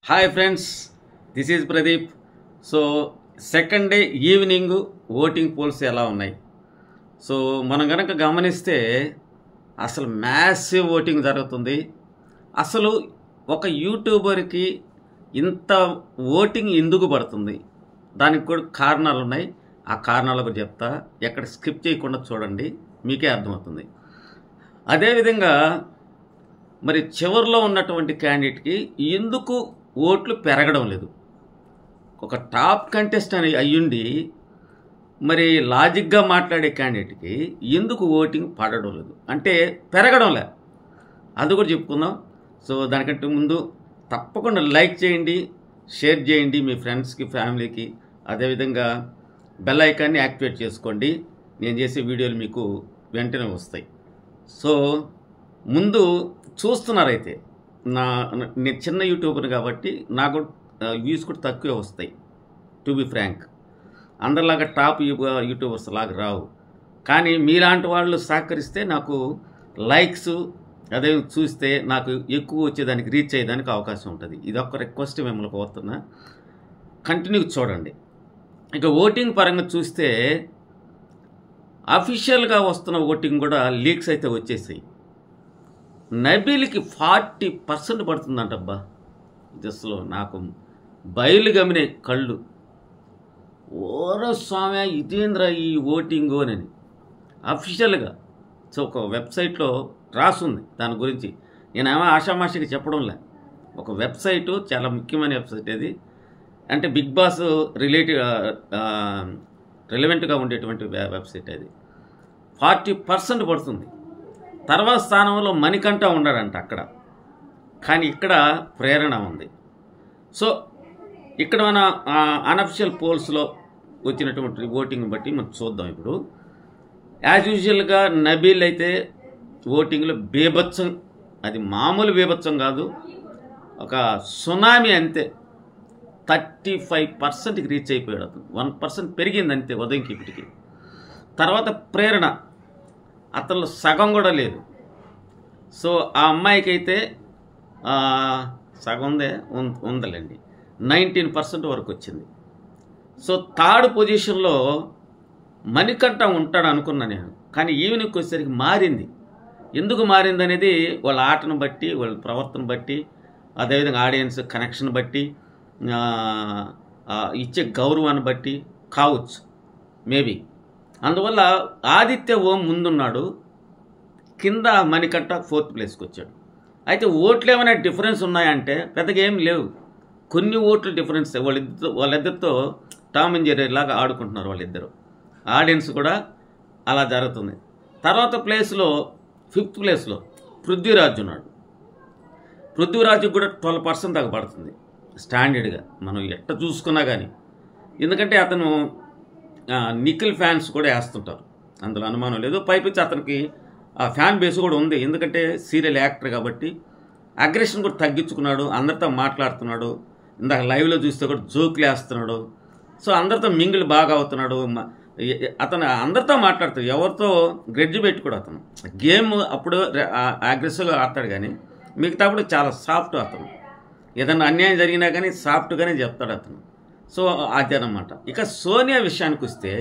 Hi friends, this is Pradeep. So second day evening voting poles ఎలా ఉన్నాయి? So మనం కనుక గమనిస్తే అసలు మ్యాసివ్ ఓటింగ్ జరుగుతుంది. అసలు ఒక యూట్యూబర్కి ఇంత ఓటింగ్ ఎందుకు పడుతుంది? దానికి కూడా కారణాలు ఉన్నాయి. ఆ కారణాల గురించి చెప్తా. ఎక్కడ స్కిప్ చేయకుండా చూడండి, మీకే అర్థమవుతుంది. అదేవిధంగా మరి చివరిలో ఉన్నటువంటి క్యాండిడేట్కి ఎందుకు ఓట్లు పెరగడం లేదు? ఒక టాప్ కంటెస్ట్ అని అయ్యుండి మరి లాజిక్గా మాట్లాడే క్యాండిడేట్కి ఎందుకు ఓటింగ్ పడడం లేదు, అంటే పెరగడం లే, అది కూడా చెప్పుకుందాం. సో దానికంటే ముందు తప్పకుండా లైక్ చేయండి, షేర్ చేయండి మీ ఫ్రెండ్స్కి, ఫ్యామిలీకి. అదేవిధంగా బెల్ ఐకాన్ని యాక్టివేట్ చేసుకోండి. నేను చేసే వీడియోలు మీకు వెంటనే వస్తాయి. సో ముందు చూస్తున్నారైతే నేను చిన్న యూట్యూబర్ కాబట్టి నాకు వ్యూస్ కూడా తక్కువే వస్తాయి. టు బి ఫ్రాంక్, అందరిలాగా టాప్ యూట్యూబర్స్ లాగా రావు. కానీ మీలాంటి వాళ్ళు సహకరిస్తే నాకు లైక్స్ అదే చూస్తే నాకు ఎక్కువ వచ్చేదానికి, రీచ్ అయ్యేదానికి అవకాశం ఉంటుంది. ఇది ఒక్క రిక్వెస్ట్ మిమ్మల్ని కోరుతున్నా, కంటిన్యూ చూడండి. ఇక ఓటింగ్ పరంగా చూస్తే అఫీషియల్గా వస్తున్న ఓటింగ్ కూడా లీక్స్ అయితే వచ్చేసాయి. నబీల్కి 40% పడుతుందంటబ్బా. జస్లో నాకు బయలు గమినే కళ్ళు. ఓరో స్వామి, ఇదేంద్ర ఈ ఓటింగు అని అఫీషియల్గా. సో ఒక వెబ్సైట్లో రాసుంది దాని గురించి. నేనేమో ఆషామాషికి చెప్పడంలే. ఒక వెబ్సైటు, చాలా ముఖ్యమైన వెబ్సైట్ అది. అంటే బిగ్ బాస్ రిలవెంట్గా ఉండేటువంటి వెబ్సైట్ అది. 40% పడుతుంది. తర్వాత స్థానంలో మణికంఠ ఉన్నాడంట అక్కడ, కానీ ఇక్కడ ప్రేరణ ఉంది. సో ఇక్కడ మన అన్అఫిషియల్ పోల్స్లో వచ్చినటువంటి ఓటింగ్ బట్టి మనం చూద్దాం. ఇప్పుడు యాజ్ యూజువల్గా నబీల్ అయితే ఓటింగ్లో బీభత్సం, అది మామూలు బీభత్సం కాదు, ఒక సునామీ అంతే. 35%కి రీచ్ అయిపోయాడు అతను. 1% పెరిగింది అంతే ఉదయంకి ఇప్పటికి. తర్వాత ప్రేరణ, అతను సగం కూడా లేదు. సో ఆ అమ్మాయికి అయితే సగం ఉందలేండి, 19% వరకు వచ్చింది. సో థర్డ్ పొజిషన్లో మణికంఠ ఉంటాడు అనుకున్నా నేను, కానీ ఈవినింగ్కి వచ్చేసరికి మారింది. ఎందుకు మారింది అనేది వాళ్ళ ఆటను బట్టి, వాళ్ళ ప్రవర్తన బట్టి, అదేవిధంగా ఆడియన్స్ కనెక్షన్ బట్టి, ఇచ్చే గౌరవాన్ని బట్టి కావచ్చు మేబీ. అందువల్ల ఆదిత్య ఓం ముందున్నాడు, కింద మణికంఠ 4th ప్లేస్కి వచ్చాడు. అయితే ఓట్లు ఏమైనా డిఫరెన్స్ ఉన్నాయంటే పెద్దగా ఏం లేవు. కొన్ని ఓట్లు డిఫరెన్స్. వాళ్ళిద్దరితో టామ్ అండ్ జెర్రీ లాగా ఆడుకుంటున్నారు వాళ్ళిద్దరు. ఆడియన్స్ కూడా అలా జరుగుతుంది. తర్వాత ప్లేస్లో 5th ప్లేస్లో పృథ్వీరాజ్ ఉన్నాడు. పృథ్వీరాజుకి కూడా 12% దాకా పడుతుంది స్టాండర్డ్గా, మనం ఎట్ట చూసుకున్నా కానీ. ఎందుకంటే అతను నిఖిల్ ఫ్యాన్స్ కూడా వేస్తుంటారు, అందులో అనుమానం లేదు. పైపించి అతనికి ఆ ఫ్యాన్ బేస్ కూడా ఉంది, ఎందుకంటే సీరియల్ యాక్టర్ కాబట్టి. అగ్రెషన్ కూడా తగ్గించుకున్నాడు, అందరితో మాట్లాడుతున్నాడు. ఇందాక లైవ్లో చూస్తే కూడా జోకులు వేస్తున్నాడు. సో అందరితో మింగిల్ బాగా అవుతున్నాడు. అతను అందరితో మాట్లాడుతాడు, ఎవరితో గ్రెడ్జ్ పెట్టుకోడు. అతను గేమ్ అప్పుడు అగ్రెసివ్గా ఆడతాడు, కానీ మిగతాప్పుడు చాలా సాఫ్ట్. అతను ఏదన్నా అన్యాయం జరిగినా కానీ సాఫ్ట్గానే చెప్తాడు అతను. సో అదే అన్నమాట. ఇక సోనియా విషయానికి వస్తే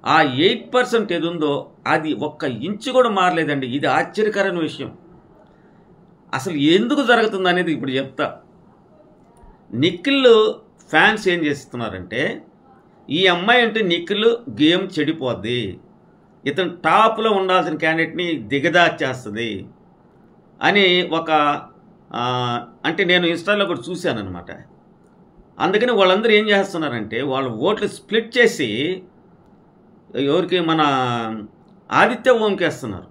ఆ 8% ఏది ఉందో అది ఒక్క ఇంచు కూడా మారలేదండి. ఇది ఆశ్చర్యకరమైన విషయం. అసలు ఎందుకు జరుగుతుంది అనేది ఇప్పుడు చెప్తా. నిఖిల్ ఫ్యాన్స్ ఏం చేస్తున్నారంటే, ఈ అమ్మాయి అంటే నిఖిల్ గేమ్ చెడిపోద్ది, ఇతను టాప్లో ఉండాల్సిన క్యాండిడేట్ని దిగదాచేస్తుంది అని ఒక అంటే నేను ఇన్స్టాలో కూడా చూశాను అనమాట. అందుకని వాళ్ళందరూ ఏం చేస్తున్నారంటే, వాళ్ళ ఓట్లు స్ప్లిట్ చేసి ఎవరికి, మన ఆదిత్య ఓంకి వేస్తున్నారు.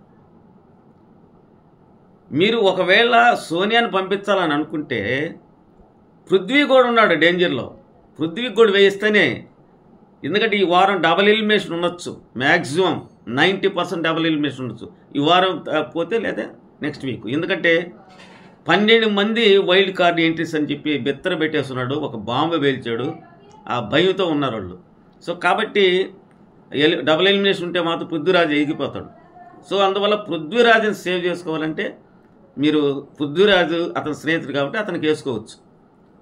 మీరు ఒకవేళ సోనియాని పంపించాలని అనుకుంటే పృథ్వీ కూడా ఉన్నాడు డేంజర్లో. పృథ్వీకి కూడా వేయిస్తేనే, ఎందుకంటే ఈ వారం డబుల్ ఎలిమినేషన్ ఉండొచ్చు, మ్యాక్సిమం 90% డబుల్ ఎలిమినేషన్ ఉండొచ్చు ఈ వారం పోతే, లేదా నెక్స్ట్ వీక్. ఎందుకంటే 12 మంది వైల్డ్ కార్డ్ ఎంట్రీస్ అని చెప్పి బెత్తర పెట్టేస్తున్నాడు, ఒక బాంబు పేల్చాడు. ఆ భయంతో ఉన్నారు వాళ్ళు. సో కాబట్టి డబుల్ ఎలిమినేషన్ ఉంటే మాత్రం పృథ్వీరాజు ఎగిపోతాడు. సో అందువల్ల పృథ్వీరాజుని సేవ్ చేసుకోవాలంటే మీరు పృథ్వీరాజు అతని స్నేహితుడు కాబట్టి అతనికి వేసుకోవచ్చు.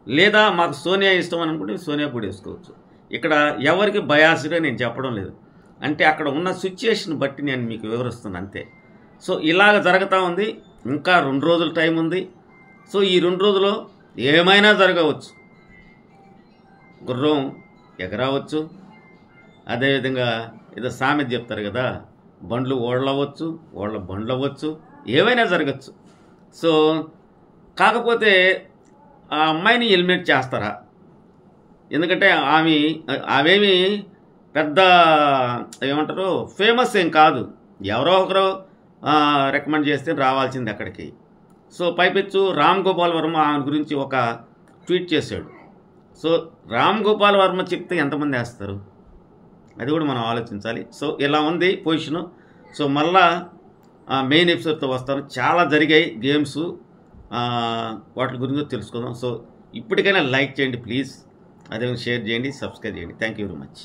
లేదా మాకు సోనియా ఇష్టం అని అనుకుంటే సోనియా కూడా వేసుకోవచ్చు. ఇక్కడ ఎవరికి బయాస్గా నేను చెప్పడం లేదు, అంటే అక్కడ ఉన్న సిచ్యుయేషన్ బట్టి నేను మీకు వివరిస్తున్నాను అంతే. సో ఇలాగ జరుగుతూ ఉంది. ఇంకా 2 రోజులు టైం ఉంది. సో ఈ 2 రోజుల్లో ఏమైనా జరగవచ్చు. గుర్రం ఎగరవచ్చు, అదేవిధంగా ఏదో సామెత చెప్తారు కదా, బండ్లు ఓళ్ళవచ్చు, ఓళ్ళ బండ్లు అవ్వచ్చు, ఏమైనా జరగచ్చు. సో కాకపోతే ఆ అమ్మాయిని ఎలిమినేట్ చేస్తారా? ఎందుకంటే అవేమి పెద్ద ఏమంటారు ఫేమస్ ఏం కాదు, ఎవరో ఒకరు రికమెండ్ చేస్తే రావాల్సింది అక్కడికి. సో పైపెచ్చు రామ్ గోపాల్ వర్మ ఆమె గురించి ఒక ట్వీట్ చేశాడు. సో రామ్ గోపాల్ వర్మ చెప్తే ఎంతమంది వేస్తారు, అది కూడా మనం ఆలోచించాలి. సో ఇలా ఉంది పొజిషను. సో మళ్ళా మెయిన్ ఎపిసోడ్తో వస్తాను. చాలా జరిగాయి గేమ్స్, వాటి గురించి తెలుసుకుందాం. సో ఇప్పటికైనా లైక్ చేయండి ప్లీజ్, అదేవిధంగా షేర్ చేయండి, సబ్స్క్రైబ్ చేయండి. Thank you very much.